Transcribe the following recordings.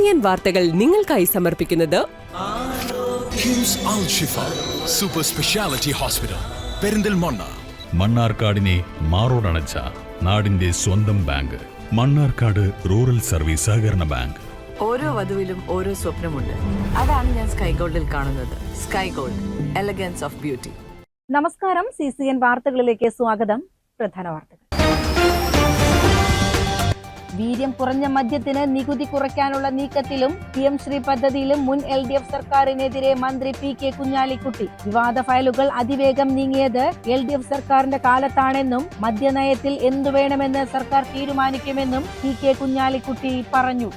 CCN വാർത്തകൾ നിങ്ങൾക്കായി സമർപ്പിക്കുന്നത് കിംസ് അൽ ഷിഫ സൂപ്പർ സ്പെഷ്യാലിറ്റി ഹോസ്പിറ്റൽ പെരിന്തൽമണ്ണ. മണ്ണാർക്കാടിനെ മാറോടണച്ച നാടിന്റെ സ്വന്തം ബാങ്ക് മണ്ണാർക്കാട് റൂറൽ സർവീസ് സഹകരണ ബാങ്ക്. ഓരോ വധുവിലും ഓരോ സ്വപ്നമുണ്ട്. അതാണ് ഞാൻ സ്കൈ ഗോൾഡിൽ കാണുന്നത്. Sky gold, elegance of beauty. നമസ്കാരം. CCN വാർത്തകളിലേക്ക് സ്വാഗതം. പ്രധാന വാർത്തകൾ. വീര്യം കുറഞ്ഞ മദ്യത്തിന് നികുതി കുറയ്ക്കാനുള്ള നീക്കത്തിലും PM ശ്രീ പദ്ധതിയിലും മുൻ LDF സർക്കാരിനെതിരെ മന്ത്രി PK കുഞ്ഞാലിക്കുട്ടി. വിവാദ ഫയലുകൾ അതിവേഗം നീങ്ങിയത് LDF സർക്കാരിന്റെ കാലത്താണെന്നും മദ്യനയത്തിൽ എന്തു വേണമെന്ന് സർക്കാർ തീരുമാനിക്കുമെന്നും PK കുഞ്ഞാലിക്കുട്ടി പറഞ്ഞു.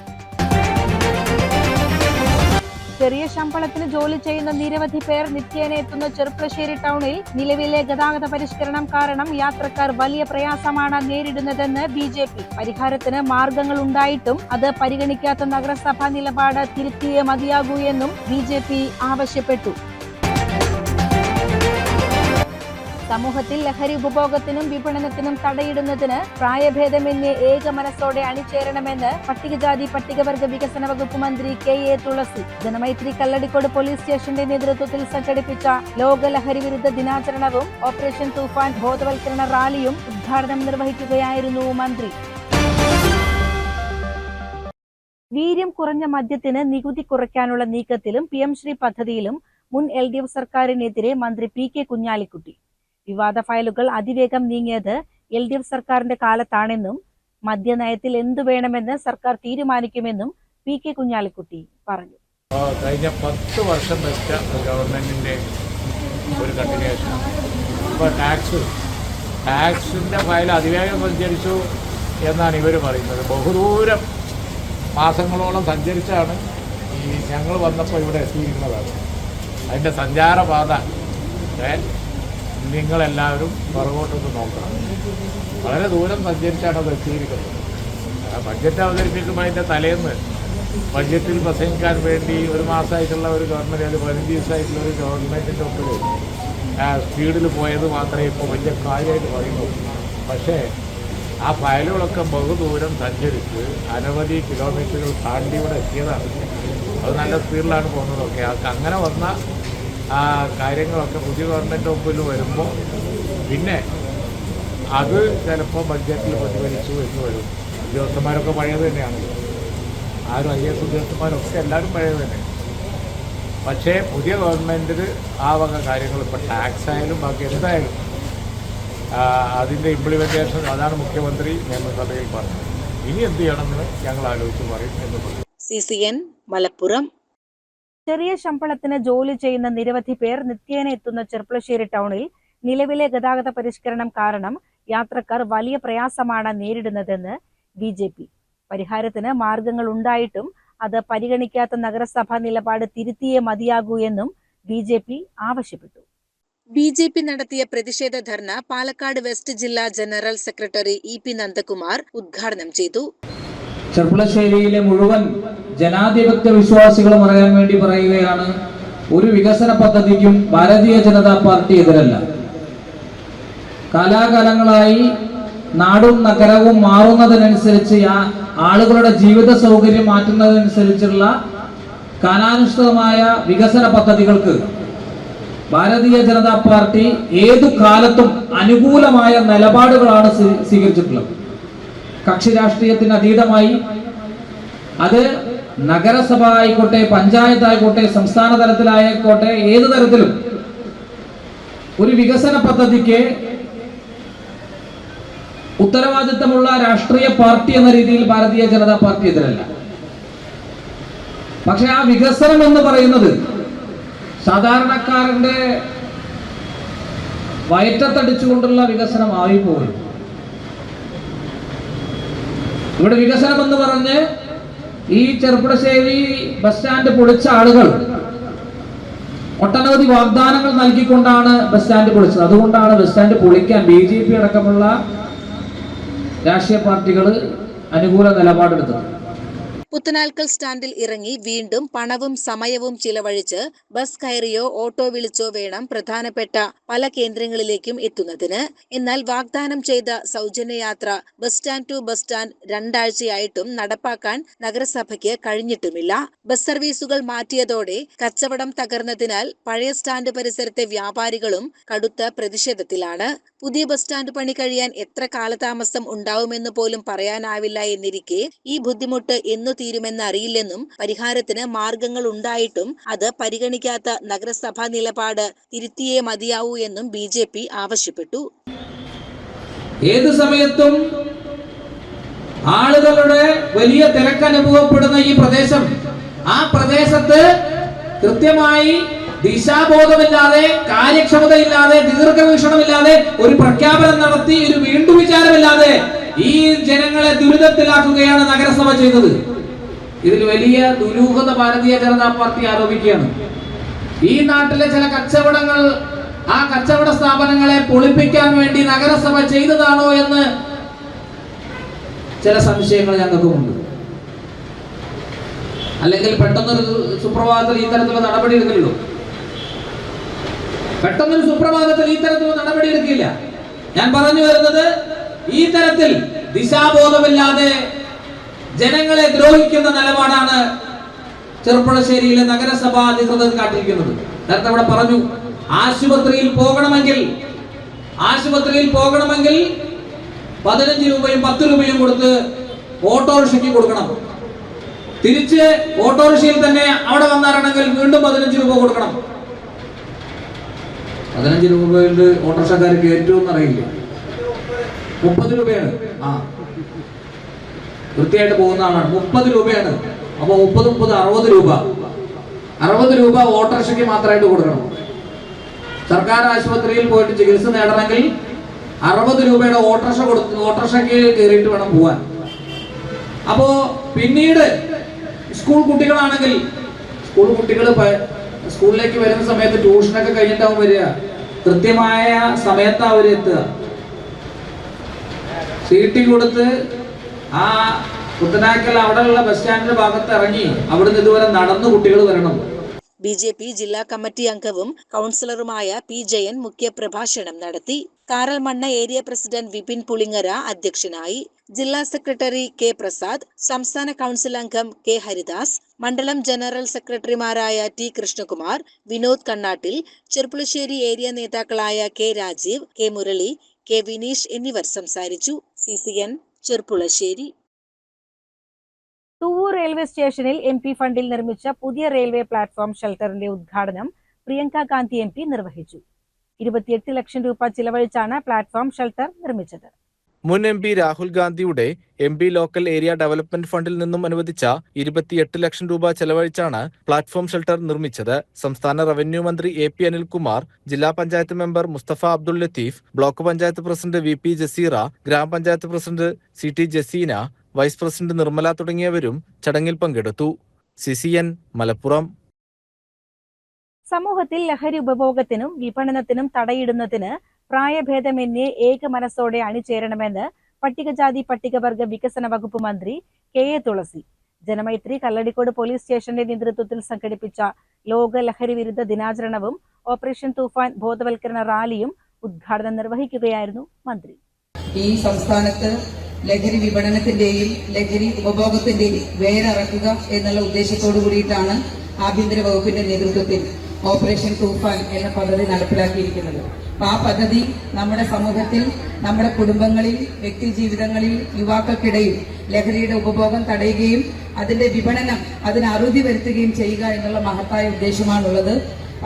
ചെറിയ ശമ്പളത്തിന് ജോലി ചെയ്യുന്ന നിരവധി പേർ നിത്യേന എത്തുന്ന ചെർപ്പളശ്ശേരി ടൗണിൽ നിലവിലെ ഗതാഗത പരിഷ്കരണം കാരണം യാത്രക്കാർ വലിയ പ്രയാസമാണ് നേരിടുന്നതെന്ന് BJP. പരിഹാരത്തിന് മാർഗങ്ങൾ ഉണ്ടായിട്ടും അത് പരിഗണിക്കാത്ത നഗരസഭാ നിലപാട് തിരുത്തിയേ മതിയാകൂ എന്നും BJP ആവശ്യപ്പെട്ടു. സമൂഹത്തിൽ ലഹരി ഉപഭോഗത്തിനും വിപണനത്തിനും തടയിടുന്നതിന് പ്രായഭേദമന്യേ ഏക മനസ്സോടെ അണിചേരണമെന്ന് പട്ടികജാതി പട്ടികവർഗ വികസന വകുപ്പ് മന്ത്രി KA തുളസി. ജനമൈത്രി കല്ലടിക്കോട് പോലീസ് സ്റ്റേഷന്റെ നേതൃത്വത്തിൽ സംഘടിപ്പിച്ച ലോക ലഹരി വിരുദ്ധ ദിനാചരണവും ഓപ്പറേഷൻ തൂഫാൻ ബോധവൽക്കരണ റാലിയും ഉദ്ഘാടനം നിർവഹിക്കുകയായിരുന്നു മന്ത്രി. വീര്യം കുറഞ്ഞ മദ്യത്തിന് നികുതി കുറയ്ക്കാനുള്ള നീക്കത്തിലും PM ശ്രീ പദ്ധതിയിലും മുൻ LDF സർക്കാരിനെതിരെ മന്ത്രി PK കുഞ്ഞാലിക്കുട്ടി. വിവാദ ഫയലുകൾ അതിവേഗം നീങ്ങിയത് LDF സർക്കാരിന്റെ കാലത്താണെന്നും മദ്യനയത്തിൽ എന്തു വേണമെന്ന് സർക്കാർ തീരുമാനിക്കുമെന്നും PK കുഞ്ഞാലിക്കുട്ടി പറഞ്ഞു. കഴിഞ്ഞ 10 വർഷം വെച്ച ഗവൺമെന്റിന്റെ ഒരു കണ്ടിന്യൂഷൻ. ഇപ്പോൾ ടാക്സിന്റെ ഫയൽ അതിവേഗം സഞ്ചരിച്ചു എന്നാണ് ഇവർ പറയുന്നത്. ബഹുദൂരം മാസങ്ങളോളം സഞ്ചരിച്ചാണ് ഞങ്ങൾ വന്നപ്പോൾ ഇവിടെ എത്തിയിരിക്കുന്നതാണ്. അതിൻ്റെ സഞ്ചാരപാത നിങ്ങളെല്ലാവരും പുറകോട്ടൊന്ന് നോക്കണം. വളരെ ദൂരം സഞ്ചരിച്ചാണ് അത് എത്തിയിരിക്കുന്നത്. ബഡ്ജറ്റ് അവതരിപ്പിക്കുമ്പോൾ അതിൻ്റെ തലേന്ന് ബഡ്ജറ്റിൽ പ്രസംഗിക്കാൻ വേണ്ടി ഒരു മാസമായിട്ടുള്ള ഒരു ഗവൺമെൻറ്, അത് 15 ദിവസമായിട്ടുള്ള ഒരു ഗവൺമെൻറ്റിൻ്റെ ഒപ്പിൽ സ്പീഡിൽ പോയത് മാത്രമേ ഇപ്പോൾ വലിയ കാര്യമായിട്ട് പറയുന്നു. പക്ഷേ ആ ഫയലുകളൊക്കെ ബഹുദൂരം സഞ്ചരിച്ച് അനവധി കിലോമീറ്ററുകൾ താണ്ടി ഇവിടെ എത്തിയതാണ്. അത് നല്ല സ്പീഡിലാണ് പോകുന്നതൊക്കെ. അങ്ങനെ വന്ന ആ കാര്യങ്ങളൊക്കെ പുതിയ ഗവൺമെൻറ് ഒപ്പിൽ വരുമ്പോൾ പിന്നെ അത് ചിലപ്പോൾ ബഡ്ജറ്റിൽ പ്രതിഫലിച്ചു എന്ന് വരും. ഉദ്യോഗസ്ഥന്മാരൊക്കെ പഴയത് തന്നെയാണ്. ആരും IAS ഉദ്യോഗസ്ഥന്മാരൊക്കെ എല്ലാവരും പഴയത് തന്നെ. പക്ഷേ പുതിയ ഗവൺമെൻറ്റിൽ ആ വക കാര്യങ്ങൾ ഇപ്പോൾ ടാക്സ് ആയാലും ബാക്കി എന്തായാലും അതിൻ്റെ ഇംപ്ലിമെൻറ്റേഷൻ അതാണ് മുഖ്യമന്ത്രി നിയമസഭയിൽ പറഞ്ഞത്. ഇനി എന്ത് ചെയ്യണമെന്ന് ഞങ്ങൾ ആലോചിച്ച് പറയും എന്ന് പറഞ്ഞു. CCN മലപ്പുറം. ചെറിയ ശമ്പളത്തിന് ജോലി ചെയ്യുന്ന നിരവധി പേർ നിത്യേന എത്തുന്ന ചെർപ്പളശ്ശേരി ടൗണിൽ നിലവിലെ ഗതാഗത പരിഷ്കരണം കാരണം യാത്രക്കാർ വലിയ പ്രയാസമാണ് നേരിടുന്നതെന്ന് BJP. പരിഹാരത്തിന് മാർഗങ്ങൾ ഉണ്ടായിട്ടും അത് പരിഗണിക്കാത്ത നഗരസഭാ നിലപാട് തിരുത്തിയേ മതിയാകൂ എന്നും BJP ആവശ്യപ്പെട്ടു. BJP നടത്തിയ പ്രതിഷേധ ധർണ പാലക്കാട് വെസ്റ്റ് ജില്ലാ ജനറൽ സെക്രട്ടറി EP നന്ദകുമാർ ഉദ്ഘാടനം ചെയ്തു. ചെർപ്പളശ്ശേരിയിലെ മുഴുവൻ ജനാധിപത്യ വിശ്വാസികളും അറിയാൻ വേണ്ടി പറയുകയാണ്, ഒരു വികസന പദ്ധതിക്കും ഭാരതീയ ജനതാ പാർട്ടി എതിരല്ല. കാലാകാലങ്ങളായി നാടും നഗരവും മാറുന്നതിനനുസരിച്ച് ആളുകളുടെ ജീവിത സൗകര്യം മാറ്റുന്നതിനനുസരിച്ചുള്ള കാലാനുസൃതമായ വികസന പദ്ധതികൾക്ക് ഭാരതീയ ജനതാ പാർട്ടി ഏതു കാലത്തും അനുകൂലമായ നിലപാടുകളാണ് സ്വീകരിച്ചിട്ടുള്ളത്. കക്ഷി രാഷ്ട്രീയത്തിന് അതീതമായി അത് നഗരസഭ ആയിക്കോട്ടെ, പഞ്ചായത്ത് ആയിക്കോട്ടെ, സംസ്ഥാന തലത്തിലായിക്കോട്ടെ, ഏതു തരത്തിലും ഒരു വികസന പദ്ധതിക്ക് ഉത്തരവാദിത്തമുള്ള രാഷ്ട്രീയ പാർട്ടി എന്ന രീതിയിൽ ഭാരതീയ ജനതാ പാർട്ടി എതിരല്ല. പക്ഷെ ആ വികസനം എന്ന് പറയുന്നത് സാധാരണക്കാരന്റെ വയറ്റത്തടിച്ചുകൊണ്ടുള്ള വികസനമായി പോകും. ഇവിടെ വികസനം എന്ന് പറഞ്ഞ് ഈ ചെർപ്പളശ്ശേരി ബസ് സ്റ്റാൻഡ് പൊളിച്ച ആളുകൾ ഒട്ടനവധി വാഗ്ദാനങ്ങൾ നൽകിക്കൊണ്ടാണ് ബസ് സ്റ്റാൻഡ് പൊളിച്ചത്. അതുകൊണ്ടാണ് ബസ് സ്റ്റാൻഡ് പൊളിക്കാൻ BJP അടക്കമുള്ള രാഷ്ട്രീയ പാർട്ടികൾ അനുകൂല നിലപാടെടുത്തത്. പുത്തനാൽക്കൽ സ്റ്റാൻഡിൽ ഇറങ്ങി വീണ്ടും പണവും സമയവും ചിലവഴിച്ച് ബസ് കയറിയോ ഓട്ടോ വിളിച്ചോ വേണം പ്രധാനപ്പെട്ട പല കേന്ദ്രങ്ങളിലേക്കും എത്തുന്നതിന്. എന്നാൽ വാഗ്ദാനം ചെയ്ത സൗജന്യയാത്ര bus stand to bus stand 2 ആഴ്ചയായിട്ടും നടപ്പാക്കാൻ നഗരസഭയ്ക്ക് കഴിഞ്ഞിട്ടുമില്ല. ബസ് സർവീസുകൾ മാറ്റിയതോടെ കച്ചവടം തകർന്നതിനാൽ പഴയ സ്റ്റാൻഡ് പരിസരത്തെ വ്യാപാരികളും കടുത്ത പ്രതിഷേധത്തിലാണ്. പുതിയ ബസ് സ്റ്റാൻഡ് പണി കഴിയാൻ എത്ര കാലതാമസം ഉണ്ടാവുമെന്ന് പോലും പറയാനാവില്ല എന്നിരിക്കെ ഈ ബുദ്ധിമുട്ട് എന്നു തീരുമെന്ന് അറിയില്ലെന്നും പരിഹാരത്തിന് മാർഗങ്ങൾ ഉണ്ടായിട്ടും അത് പരിഗണിക്കാത്ത നഗരസഭാ നിലപാട് തിരുത്തിയേ മതിയാവൂ എന്നും BJP ആവശ്യപ്പെട്ടു. ഏത് സമയത്തും ആളുകളുടെ വലിയ തിരക്ക് അനുഭവപ്പെടുന്ന ഈ പ്രദേശം, ആ പ്രദേശത്ത് കൃത്യമായി ദിശാബോധമില്ലാതെ, കാര്യക്ഷമതയില്ലാതെ, ദീർഘവീക്ഷണമില്ലാതെ ഒരു പ്രഖ്യാപനം നടത്തി ഒരു വീണ്ടും വിചാരമില്ലാതെ ഈ ജനങ്ങളെ ദുരിതത്തിലാക്കുകയാണ് നഗരസഭ ചെയ്തത്. ഇതിൽ വലിയ ദുരൂഹത ഭാരതീയ ജനതാ പാർട്ടി ആരോപിക്കുകയാണ്. ഈ നാട്ടിലെ ചില കച്ചവടങ്ങൾ, ആ കച്ചവട സ്ഥാപനങ്ങളെ പൊളിപ്പിക്കാൻ വേണ്ടി നഗരസഭ ചെയ്തതാണോ എന്ന് ചില സംശയങ്ങൾ ഞങ്ങൾക്കുമുണ്ട്. അല്ലെങ്കിൽ പെട്ടെന്നൊരു സുപ്രഭാതത്തിൽ ഈ തരത്തിലുള്ള നടപടി എടുക്കില്ലല്ലോ. പെട്ടെന്നൊരു സുപ്രഭാതത്തിൽ ഈ തരത്തിലുള്ള നടപടി എടുക്കില്ല. ഞാൻ പറഞ്ഞു വരുന്നത്, ഈ തരത്തിൽ ദിശാബോധമില്ലാതെ ജനങ്ങളെ ദ്രോഹിക്കുന്ന നിലപാടാണ് ചെർപ്പുളശ്ശേരിയിലെ നഗരസഭാ അധികൃതർ കാട്ടിയിരിക്കുന്നത്. നേരത്തെ ഇവിടെ പറഞ്ഞു, ആശുപത്രിയിൽ പോകണമെങ്കിൽ 15 രൂപയും 10 രൂപയും കൊടുത്ത് ഓട്ടോറിക്ഷയ്ക്ക് കൊടുക്കണം. തിരിച്ച് ഓട്ടോറിക്ഷയിൽ തന്നെ അവിടെ വന്നിറങ്ങണമെങ്കിൽ വീണ്ടും 15 രൂപ കൊടുക്കണം. 15 രൂപയുടെ ഓട്ടോറിക്ഷക്കാർക്ക് ഏറ്റവും അറിയില്ല, 30 രൂപയാണ്. വൃത്തിയായിട്ട് പോകുന്ന ആളാണ്. 30 രൂപയാണ്. അപ്പൊ 30 60 രൂപ. 60 രൂപ ഓട്ടോറിക്ഷയ്ക്ക് മാത്രമായിട്ട് കൊടുക്കണം. സർക്കാർ ആശുപത്രിയിൽ പോയിട്ട് ചികിത്സ നേടണമെങ്കിൽ 60 രൂപയുടെ ഓട്ടോറിക്ഷയ്ക്ക് കയറിയിട്ട് വേണം പോവാൻ. അപ്പോ പിന്നീട് സ്കൂൾ കുട്ടികളാണെങ്കിൽ, കുട്ടികൾ സ്കൂളിലേക്ക് വരുന്ന സമയത്ത് ട്യൂഷനൊക്കെ കഴിഞ്ഞിട്ടാവും വരിക. കൃത്യമായ സമയത്ത് അവർ എത്തുക. സീറ്റ് കൊടുത്ത് ആ പുത്തനാക്കൽ അവിടെയുള്ള ബസ് സ്റ്റാൻഡിന്റെ ഭാഗത്ത് ഇറങ്ങി അവിടുന്ന് ഇതുവരെ നടന്നു കുട്ടികൾ വരണം. BJP ജില്ലാ കമ്മിറ്റി അംഗവും കൗൺസിലറുമായ P. ജയൻ മുഖ്യപ്രഭാഷണം നടത്തി. കാറൽമണ്ണ ഏരിയ പ്രസിഡന്റ് വിപിൻ പുളിങ്ങര അധ്യക്ഷനായി. ജില്ലാ സെക്രട്ടറി K. പ്രസാദ്, സംസ്ഥാന കൗൺസിൽ അംഗം K. ഹരിദാസ്, മണ്ഡലം ജനറൽ സെക്രട്ടറിമാരായ T. കൃഷ്ണകുമാർ, വിനോദ് കണ്ണാട്ടിൽ, ചെർപ്പുളശ്ശേരി ഏരിയ നേതാക്കളായ K. Rajeev, K. Murali, K. Vineesh എന്നിവർ സംസാരിച്ചു. CCN ചെർപ്പുളശ്ശേരി. തൂവൂർ റെയിൽവേ സ്റ്റേഷനിൽ MP ഫണ്ടിൽ നിർമ്മിച്ച പുതിയ റെയിൽവേ പ്ലാറ്റ്ഫോം ഷെൽട്ടറിന്റെ ഉദ്ഘാടനം പ്രിയങ്ക ഗാന്ധി MP നിർവഹിച്ചു. 28 ലക്ഷം രൂപ ചിലവഴിച്ചാണ് പ്ലാറ്റ്ഫോം ഷെൽട്ടർ നിർമ്മിച്ചത്. മുൻ MP രാഹുൽ ഗാന്ധിയുടെ MP ലോക്കൽ ഏരിയ ഡെവലപ്മെന്റ് ഫണ്ടിൽ നിന്നും അനുവദിച്ച 28 ലക്ഷം രൂപ ചെലവഴിച്ചാണ് പ്ലാറ്റ്ഫോം ഷെൽട്ടർ നിർമ്മിച്ചത്. സംസ്ഥാന റവന്യൂ മന്ത്രി AP അനിൽകുമാർ, ജില്ലാ panchayat member Mustafa Abdul Latheef, block panchayat president VP Jaseera, grama panchayat president CT Jaseena, vice president Nirmala തുടങ്ങിയവരും ചടങ്ങിൽ പങ്കെടുത്തു. CCN മലപ്പുറം. സമൂഹത്തിൽ ലഹരി ഉപഭോഗത്തിനും വിപണനത്തിനും തടയിടുന്നതിന് പ്രായഭേദമന്യേ ഏക മനസ്സോടെ അണിചേരണമെന്ന് പട്ടികജാതി പട്ടികവർഗ വികസന വകുപ്പ് മന്ത്രി KA തുളസി. ജനമൈത്രി കല്ലടിക്കോട് പോലീസ് സ്റ്റേഷന്റെ നേതൃത്വത്തിൽ സംഘടിപ്പിച്ച ലോക ലഹരി വിരുദ്ധ ദിനാചരണവും ഓപ്പറേഷൻ തൂഫാൻ ബോധവൽക്കരണ റാലിയും ഉദ്ഘാടനം നിർവഹിക്കുകയായിരുന്നു മന്ത്രി. ഈ സംസ്ഥാനത്ത് ലഹരി വിപണനത്തിന്റെയും ലഹരി ഉപഭോഗത്തിന്റെയും വേരറക്കുക എന്നുള്ള ഉദ്ദേശത്തോടു കൂടിയിട്ടാണ് ആഭ്യന്തര വകുപ്പിന്റെ നേതൃത്വത്തിൽ ഓപ്പറേഷൻ തൂഫാൻ എന്ന പദ്ധതി നടപ്പിലാക്കിയിരിക്കുന്നത്. ആ പദ്ധതി നമ്മുടെ സമൂഹത്തിൽ, നമ്മുടെ കുടുംബങ്ങളിൽ, വ്യക്തി ജീവിതങ്ങളിൽ, യുവാക്കൾക്കിടയിൽ ലഹരിയുടെ ഉപഭോഗം തടയുകയും അതിന്റെ വിപണനം, അതിന് അറുതി വരുത്തുകയും ചെയ്യുക എന്നുള്ള മഹത്തായ ഉദ്ദേശമാണുള്ളത്.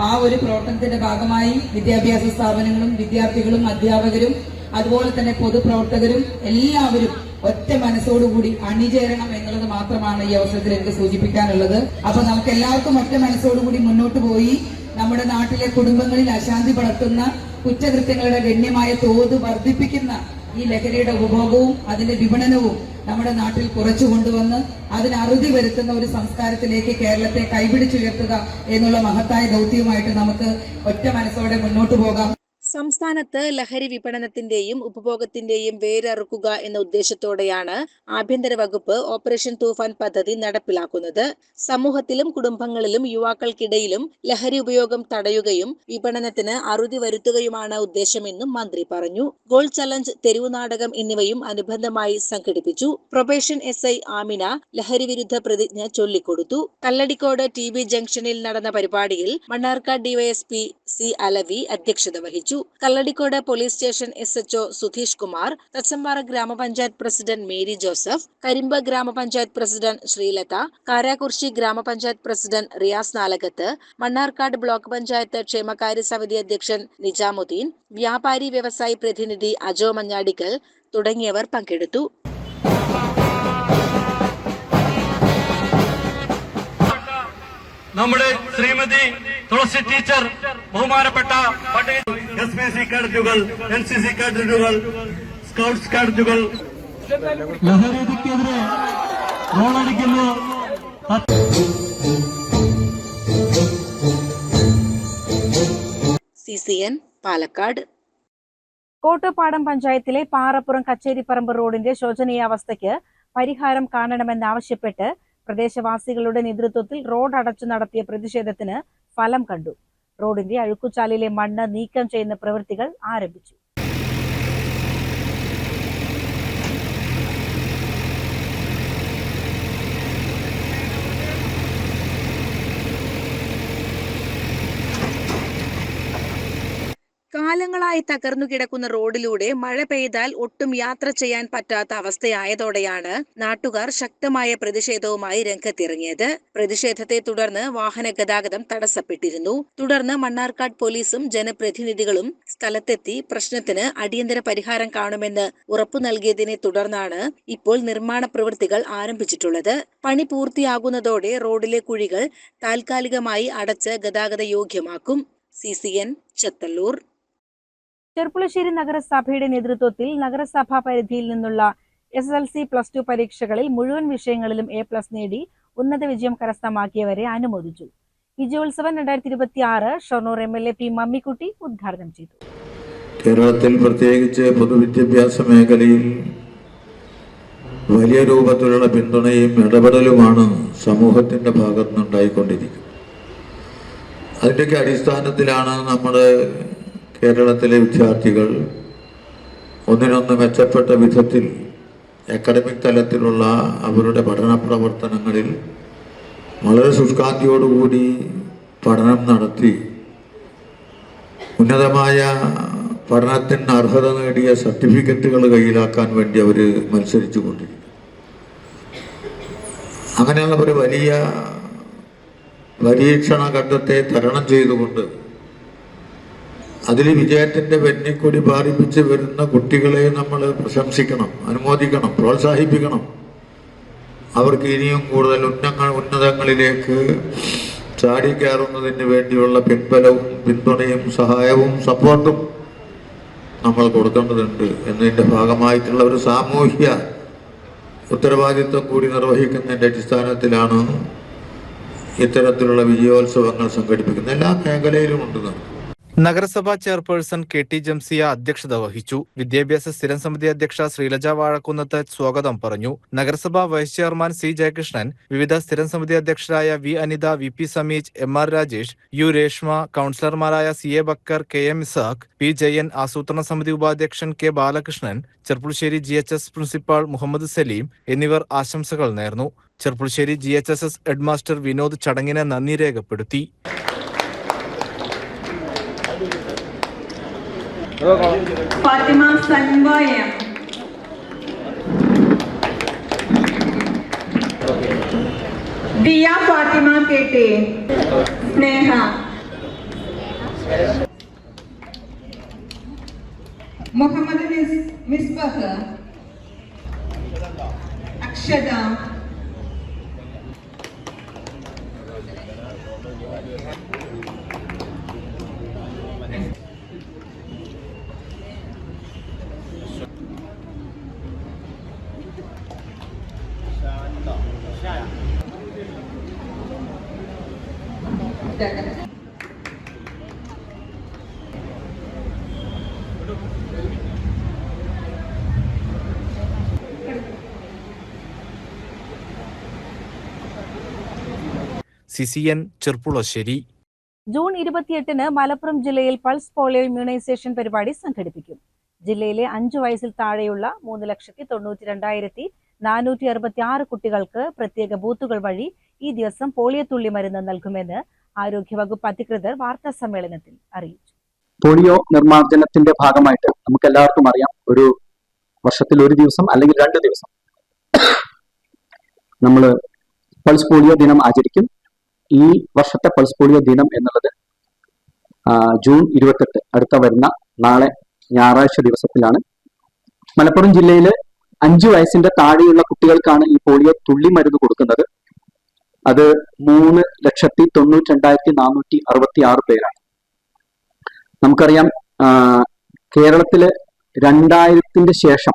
ആ ഒരു പ്രവർത്തനത്തിന്റെ ഭാഗമായി വിദ്യാഭ്യാസ സ്ഥാപനങ്ങളും വിദ്യാർത്ഥികളും അധ്യാപകരും അതുപോലെ തന്നെ പൊതുപ്രവർത്തകരും എല്ലാവരും ഒറ്റ മനസ്സോടുകൂടി അണിചേരണം എന്നുള്ളത് മാത്രമാണ് ഈ അവസരത്തിൽ എനിക്ക് സൂചിപ്പിക്കാനുള്ളത്. അപ്പൊ നമുക്ക് എല്ലാവർക്കും ഒറ്റ മനസ്സോടുകൂടി മുന്നോട്ട് പോയി നമ്മുടെ നാട്ടിലെ കുടുംബങ്ങളിൽ അശാന്തി പടർത്തുന്ന കുറ്റകൃത്യങ്ങളുടെ ഗണ്യമായ തോത് വർദ്ധിപ്പിക്കുന്ന ഈ ലഹരിയുടെ ഉപഭോഗവും അതിന്റെ വിപണനവും നമ്മുടെ നാട്ടിൽ കുറച്ചു കൊണ്ടുവന്ന് അതിന് അറുതി വരുത്തുന്ന ഒരു സംസ്കാരത്തിലേക്ക് കേരളത്തെ കൈപിടിച്ചുയർത്തുക എന്നുള്ള മഹത്തായ ദൗത്യവുമായിട്ട് നമുക്ക് ഒറ്റ മനസ്സോടെ മുന്നോട്ട് പോകാം. സംസ്ഥാനത്ത് ലഹരി വിപണനത്തിന്റെയും ഉപഭോഗത്തിന്റെയും വേരറുക്കുക എന്ന ഉദ്ദേശത്തോടെയാണ് ആഭ്യന്തര വകുപ്പ് ഓപ്പറേഷൻ തൂഫാൻ പദ്ധതി നടപ്പിലാക്കുന്നത്. സമൂഹത്തിലും കുടുംബങ്ങളിലും യുവാക്കൾക്കിടയിലും ലഹരി ഉപയോഗം തടയുകയും വിപണനത്തിന് അറുതി വരുത്തുകയുമാണ് ഉദ്ദേശമെന്നും മന്ത്രി പറഞ്ഞു. ഗോൾഡ് ചലഞ്ച്, തെരുവു നാടകം എന്നിവയും അനുബന്ധമായി സംഘടിപ്പിച്ചു. പ്രൊബേഷൻ SI ആമിന ലഹരി വിരുദ്ധ പ്രതിജ്ഞ ചൊല്ലിക്കൊടുത്തു. കല്ലടിക്കോട് TB ജംഗ്ഷനിൽ നടന്ന പരിപാടിയിൽ മണ്ണാർക്കാട് DYSP C അലവി അധ്യക്ഷത വഹിച്ചു. Kalladikode police station SHO Sudheesh Kumar, Thachampara ഗ്രാമപഞ്ചായത്ത് പ്രസിഡന്റ് മേരി ജോസഫ്, കരിമ്പ് ഗ്രാമപഞ്ചായത്ത് പ്രസിഡന്റ് ശ്രീലത, കാരാകുർശി ഗ്രാമപഞ്ചായത്ത് പ്രസിഡന്റ് റിയാസ് നാലകത്ത്, മണ്ണാർക്കാട് ബ്ലോക്ക് പഞ്ചായത്ത് ക്ഷേമകാര്യ സമിതി അധ്യക്ഷൻ നിജാമുദ്ദീൻ, വ്യാപാരി വ്യവസായി പ്രതിനിധി അജോ മഞ്ഞാടിക്കൽ തുടങ്ങിയവർ പങ്കെടുത്തു. നമ്മുടെ ശ്രീമതി തുളസി ടീച്ചർ, ബഹുമാനപ്പെട്ട SPC കേഡറ്റുകൾ, NCC കേഡറ്റുകൾ, സ്കൗട്ട്സ് കേഡറ്റുകൾ ലഹരിക്കെതിരെ റോളടിക്കുന്നു. CCN പാലക്കാട്. കോട്ടപ്പാടം പഞ്ചായത്തിലെ പാറപ്പുറം കച്ചേരിപ്പറമ്പ് റോഡിന്റെ ശോചനീയാവസ്ഥയ്ക്ക് പരിഹാരം കാണണമെന്നാവശ്യപ്പെട്ട് പ്രദേശവാസികളുടെ നേതൃത്വത്തിൽ റോഡ് അടച്ചു നടത്തിയ പ്രതിഷേധത്തിന് ഫലം കണ്ടു. റോഡിന്റെ അഴുക്കുചാലിലെ മണ്ണ് നീക്കം ചെയ്യുന്ന പ്രവൃത്തികൾ ആരംഭിച്ചു. കാലങ്ങളായി തകർന്നു കിടക്കുന്ന റോഡിലൂടെ മഴ പെയ്താൽ ഒട്ടും യാത്ര ചെയ്യാൻ പറ്റാത്ത അവസ്ഥയായതോടെയാണ് നാട്ടുകാർ ശക്തമായ പ്രതിഷേധവുമായി രംഗത്തിറങ്ങിയത്. പ്രതിഷേധത്തെ തുടർന്ന് വാഹന ഗതാഗതം തടസ്സപ്പെട്ടിരുന്നു. തുടർന്ന് മണ്ണാർക്കാട് പോലീസും ജനപ്രതിനിധികളും സ്ഥലത്തെത്തി പ്രശ്നത്തിന് അടിയന്തര പരിഹാരം കാണുമെന്ന് ഉറപ്പു നൽകിയതിനെ തുടർന്നാണ് ഇപ്പോൾ നിർമ്മാണ പ്രവൃത്തികൾ ആരംഭിച്ചിട്ടുള്ളത്. പണി പൂർത്തിയാകുന്നതോടെ റോഡിലെ കുഴികൾ താൽക്കാലികമായി അടച്ച് ഗതാഗത യോഗ്യമാക്കും. CCN ചത്തല്ലൂർ. ചെർപ്പുളശ്ശേരി നഗരസഭയുടെ നേതൃത്വത്തിൽ നഗരസഭാ പരിധിയിൽ നിന്നുള്ള SSLC+2 പരീക്ഷകളിൽ മുഴുവൻ വിഷയങ്ങളിലും A+ നേടി ഉന്നത വിജയം കരസ്ഥമാക്കിയവരെ അനുമോദിച്ചു. വിജയോത്സവം 2026 ഷൊർണൂർ MLA P മമ്മിക്കുട്ടി ഉദ്ഘാടനം ചെയ്തു. കേരളത്തിൽ പ്രത്യേകിച്ച് പൊതുവിദ്യാഭ്യാസ മേഖലയിൽ വലിയ രൂപത്തിലുള്ള പിന്തുണയും ഇടപെടലുമാണ് സമൂഹത്തിന്റെ ഭാഗത്ത് നിന്നുണ്ടായിക്കൊണ്ടിരിക്കുന്നത്. അതിൻ്റെയൊക്കെ അടിസ്ഥാനത്തിലാണ് നമ്മുടെ കേരളത്തിലെ വിദ്യാർത്ഥികൾ ഒന്നിനൊന്ന് മെച്ചപ്പെട്ട വിധത്തിൽ അക്കാഡമിക് തലത്തിലുള്ള അവരുടെ പഠന പ്രവർത്തനങ്ങളിൽ വളരെ ശുഷ്കാന്തിയോടുകൂടി പഠനം നടത്തി ഉന്നതമായ പഠനത്തിന് അർഹത നേടിയ സർട്ടിഫിക്കറ്റുകൾ കയ്യിലാക്കാൻ വേണ്ടി അവർ മത്സരിച്ചു കൊണ്ടിരിക്കും. അങ്ങനെയുള്ള ഒരു വലിയ പരീക്ഷണ ഘട്ടത്തെ തരണം ചെയ്തുകൊണ്ട് അതിൽ വിജയത്തിൻ്റെ വെന്നിക്കൊടി പാറിപ്പിച്ച് വരുന്ന കുട്ടികളെ നമ്മൾ പ്രശംസിക്കണം, അനുമോദിക്കണം, പ്രോത്സാഹിപ്പിക്കണം. അവർക്ക് ഇനിയും കൂടുതൽ ഉന്നതങ്ങളിലേക്ക് ചാടിക്കയറുന്നതിന് വേണ്ടിയുള്ള പിൻബലവും പിന്തുണയും സഹായവും സപ്പോർട്ടും നമ്മൾ കൊടുക്കേണ്ടതുണ്ട് എന്നതിൻ്റെ ഭാഗമായിട്ടുള്ള ഒരു സാമൂഹ്യ ഉത്തരവാദിത്വം കൂടി നിർവഹിക്കുന്നതിൻ്റെ അടിസ്ഥാനത്തിലാണ് ഇത്തരത്തിലുള്ള വിജയോത്സവങ്ങൾ സംഘടിപ്പിക്കുന്നത്. എല്ലാ മേഖലയിലും ഉണ്ട്. നഗരസഭാ ചെയർപേഴ്സൺ KT ജംസിയ അധ്യക്ഷത വഹിച്ചു. വിദ്യാഭ്യാസ സ്ഥിരം സമിതി അധ്യക്ഷ ശ്രീലജ വാഴക്കുന്നത്ത് സ്വാഗതം പറഞ്ഞു. നഗരസഭാ വൈസ് ചെയർമാൻ C ജയകൃഷ്ണൻ, വിവിധ സ്ഥിരം സമിതി അധ്യക്ഷരായ V Anitha, VP Sameej, MR Rajesh, U Reshma, കൌൺസിലർമാരായ CA Backer, KM Isaac, P Jayan, ആസൂത്രണ സമിതി ഉപാധ്യക്ഷൻ K Balakrishnan, Cherpulassery GHS principal Muhammad Saleem എന്നിവർ ആശംസകൾ നേർന്നു. ചെർപ്പുളശ്ശേരി GHSS ഹെഡ്മാസ്റ്റർ വിനോദ് ചടങ്ങിന് നന്ദി രേഖപ്പെടുത്തി. ഫാത്തിമ സൻവായം, ദിയ ഫാത്തിമ KT, സ്നേഹ, മുഹമ്മദ് മിസ്ബഹ്, അക്ഷത, CCN ചെർപ്പുളശ്ശേരി. ജൂൺ 28-ന് മലപ്പുറം ജില്ലയിൽ പൾസ് പോളിയോ ഇമ്മ്യൂണൈസേഷൻ പരിപാടി സംഘടിപ്പിക്കും. ജില്ലയിലെ 5 വയസ്സിൽ താഴെയുള്ള 3,92,466 കുട്ടികൾക്ക് പ്രത്യേക ബൂത്തുകൾ വഴി ഈ ദിവസം പോളിയോ തുള്ളി മരുന്ന് നൽകുമെന്ന് ആരോഗ്യവകുപ്പ് അധികൃതർ വാർത്താ സമ്മേളനത്തിൽ അറിയിച്ചു. പോളിയോ നിർമ്മാർജ്ജനത്തിന്റെ ഭാഗമായിട്ട് നമുക്ക് എല്ലാവർക്കും അറിയാം, ഒരു വർഷത്തിൽ ഒരു ദിവസം അല്ലെങ്കിൽ 2 ദിവസം നമ്മൾ പൾസ് പോളിയോ ദിനം ആചരിക്കും. ഈ വർഷത്തെ പൾസ് പോളിയോ ദിനം എന്നുള്ളത് ജൂൺ 28, അടുത്ത വരുന്ന നാളെ ഞായറാഴ്ച ദിവസത്തിലാണ്. മലപ്പുറം ജില്ലയിൽ 5 വയസ്സിന്റെ താഴെയുള്ള കുട്ടികൾക്കാണ് ഈ പോളിയോ തുള്ളി മരുന്ന് കൊടുക്കുന്നത്. അത് 3,92,466 പേരാണ്. നമുക്കറിയാം, കേരളത്തില് 2000-ന്റെ ശേഷം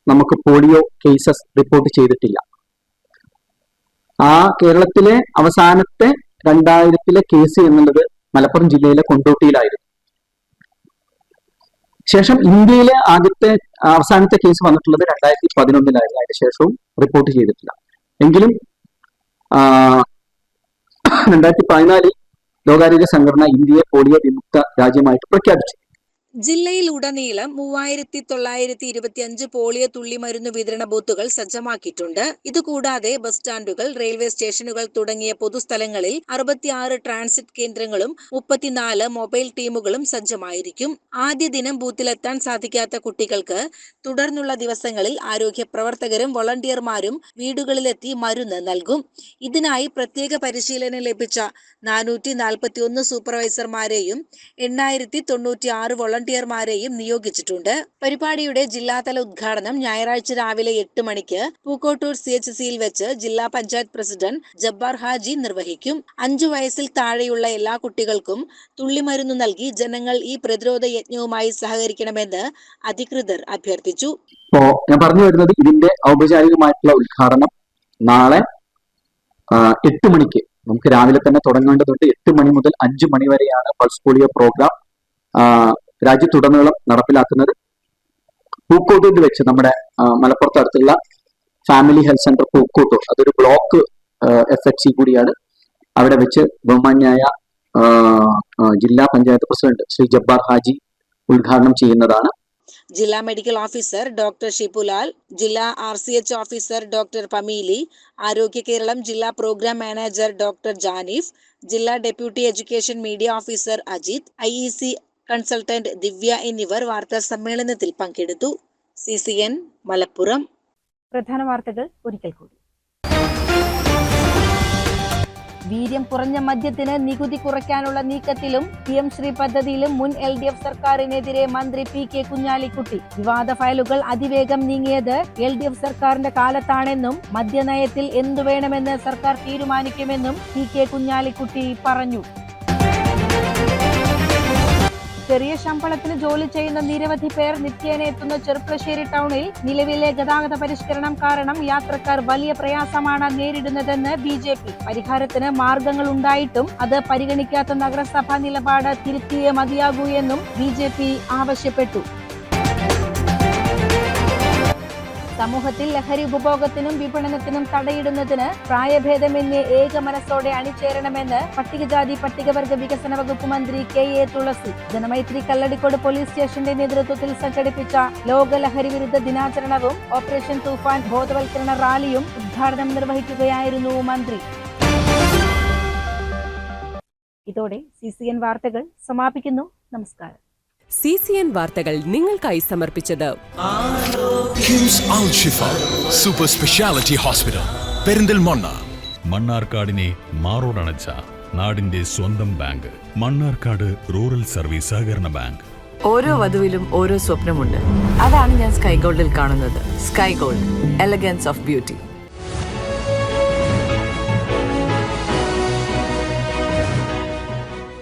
നമുക്ക് പോളിയോ കേസസ് റിപ്പോർട്ട് ചെയ്തിട്ടില്ല. ആ കേരളത്തിലെ അവസാനത്തെ 2000-ലെ കേസ് എന്നുള്ളത് മലപ്പുറം ജില്ലയിലെ കൊണ്ടോട്ടിയിലായിരുന്നു. ശേഷം ഇന്ത്യയിലെ അവസാനത്തെ കേസ് വന്നിട്ടുള്ളത് 2011-ലായിരുന്നു. അതിന് ശേഷവും റിപ്പോർട്ട് ചെയ്തിട്ടില്ല. എങ്കിലും 2014 ലോകാരോഗ്യ സംഘടന ഇന്ത്യയെ പോളിയോ വിമുക്ത രാജ്യമായിട്ട് പ്രഖ്യാപിച്ചു. ജില്ലയിലുടനീളം 3,925 പോളിയോ തുള്ളി മരുന്ന് വിതരണ ബൂത്തുകൾ സജ്ജമാക്കിയിട്ടുണ്ട്. ഇതുകൂടാതെ ബസ് സ്റ്റാൻഡുകൾ, റെയിൽവേ സ്റ്റേഷനുകൾ തുടങ്ങിയ പൊതുസ്ഥലങ്ങളിൽ 66 ട്രാൻസിറ്റ് കേന്ദ്രങ്ങളും 34 മൊബൈൽ ടീമുകളും സജ്ജമായിരിക്കും. ആദ്യ ദിനം ബൂത്തിലെത്താൻ സാധിക്കാത്ത കുട്ടികൾക്ക് തുടർന്നുള്ള ദിവസങ്ങളിൽ ആരോഗ്യ പ്രവർത്തകരും വോളണ്ടിയർമാരും വീടുകളിലെത്തി മരുന്ന് നൽകും. ഇതിനായി പ്രത്യേക പരിശീലനം ലഭിച്ച 441 സൂപ്പർവൈസർമാരെയും 896 വോളണ്ടിയർമാരെയും നിയോഗിച്ചിട്ടുണ്ട്. പരിപാടിയുടെ ജില്ലാതല ഉദ്ഘാടനം ഞായറാഴ്ച രാവിലെ 8 മണിക്ക് പൂക്കോട്ടൂർ CHCയിൽ വെച്ച് ജില്ലാ പഞ്ചായത്ത് പ്രസിഡന്റ് ജബ്ബാർ ഹാജി നിർവഹിക്കും. 5 വയസ്സിൽ താഴെയുള്ള എല്ലാ കുട്ടികൾക്കും തുള്ളിമരുന്ന് നൽകി ജനങ്ങൾ ഈ പ്രതിരോധ യജ്ഞവുമായി സഹകരിക്കണമെന്ന് അധികൃതർ അഭ്യർത്ഥിച്ചു. ഞാൻ പറഞ്ഞു വരുന്നത്, ഇതിന്റെ ഔപചാരികമായിട്ടുള്ള ഉദ്ഘാടനം നാളെ 8 മണിക്ക് നമുക്ക് രാവിലെ തന്നെ തുടങ്ങേണ്ടതുണ്ട്. 8 മണി മുതൽ 5 മണി വരെയാണ് പൾസ് പോളിയോ പ്രോഗ്രാം രാജ്യത്തുടനീളം നടപ്പിലാക്കുന്നത്. പൂക്കോട്ടൂരിൽ വെച്ച് നമ്മുടെ മലപ്പുറത്ത് അടുത്തുള്ള ഫാമിലി ഹെൽത്ത് സെന്റർ പൂക്കോട്ടൂർ, അതൊരു ബ്ലോക്ക് FHC കൂടിയാണ്. അവിടെ വെച്ച് ബഹുമാന്യായ ജില്ലാ പഞ്ചായത്ത് പ്രസിഡന്റ് ശ്രീ ജബ്ബാർ ഹാജി ഉദ്ഘാടനം ചെയ്യുന്നതാണ്. ജില്ലാ മെഡിക്കൽ ഓഫീസർ ഡോക്ടർ ഷിപ്പുലാൽ, ജില്ലാ RCH ഓഫീസർ ഡോക്ടർ പമീലി, ആരോഗ്യ കേരളം ജില്ലാ പ്രോഗ്രാം മാനേജർ ഡോക്ടർ ജാനീഫ്, ജില്ലാ deputy education media officer Ajith, IEC consultant Divya എന്നിവർ വാർത്താ സമ്മേളനത്തിൽ പങ്കെടുത്തു. CCN മലപ്പുറം. പ്രധാന വാർത്തകൾ ഒരിക്കൽ കൂടി. വീര്യം കുറഞ്ഞ മദ്യത്തിന് നികുതി കുറയ്ക്കാനുള്ള നീക്കത്തിലും PM ശ്രീ പദ്ധതിയിലും മുൻ LDF സർക്കാരിനെതിരെ മന്ത്രി PK കുഞ്ഞാലിക്കുട്ടി. വിവാദ ഫയലുകൾ അതിവേഗം നീങ്ങിയത് LDF സർക്കാരിന്റെ കാലത്താണെന്നും മദ്യനയത്തിൽ എന്തു വേണമെന്ന് സർക്കാർ തീരുമാനിക്കുമെന്നും PK കുഞ്ഞാലിക്കുട്ടി പറഞ്ഞു. ചെറിയ ശമ്പളത്തിന് ജോലി ചെയ്യുന്ന നിരവധി പേർ നിത്യേന എത്തുന്ന ചെർപ്പുളശ്ശേരി ടൗണിൽ നിലവിലെ ഗതാഗത പരിഷ്കരണം കാരണം യാത്രക്കാർ വലിയ പ്രയാസമാണ് നേരിടുന്നതെന്ന് BJP. പരിഹാരത്തിന് മാർഗങ്ങൾ ഉണ്ടായിട്ടും അത് പരിഗണിക്കാത്ത നഗരസഭാ നിലപാട് തിരുത്തിയേ മതിയാകൂ എന്നും BJP ആവശ്യപ്പെട്ടു. സമൂഹത്തിൽ ലഹരി ഉപഭോഗത്തിനും വിപണനത്തിനും തടയിടുന്നതിന് പ്രായഭേദമന്യേ ഏക മനസ്സോടെ അണിചേരണമെന്ന് പട്ടികജാതി പട്ടികവർഗ വികസന വകുപ്പ് മന്ത്രി KA തുളസി. ജനമൈത്രി കല്ലടിക്കോട് പോലീസ് സ്റ്റേഷന്റെ നേതൃത്വത്തിൽ സംഘടിപ്പിച്ച ലോക ലഹരി വിരുദ്ധ ദിനാചരണവും ഓപ്പറേഷൻ തൂഫാൻ ബോധവൽക്കരണ റാലിയും ഉദ്ഘാടനം നിർവഹിക്കുകയായിരുന്നു മന്ത്രി. ഇതോടെ CCN വാർത്തകൾ സമാപിക്കുന്നു. നമസ്കാരം. CCN വാർത്തകൾ നിങ്ങൾക്കായി സമർപ്പിച്ചത് കിംസ് അൽ ഷിഫ സൂപ്പർ സ്പെഷ്യാലിറ്റി ഹോസ്പിറ്റൽ പെരിന്തൽമണ്ണ. മണ്ണാർക്കാടിനെ മാറോടണച്ച നാടിന്റെ സ്വന്തം ബാങ്ക് മണ്ണാർക്കാട് റൂറൽ സർവീസ് സഹകരണ ബാങ്ക്. ഓരോ വധുവിലും ഓരോ സ്വപ്നമുണ്ട്. അതാണ് ഞാൻ സ്കൈ ഗോൾഡിൽ കാണുന്നത്. Sky gold, elegance of beauty.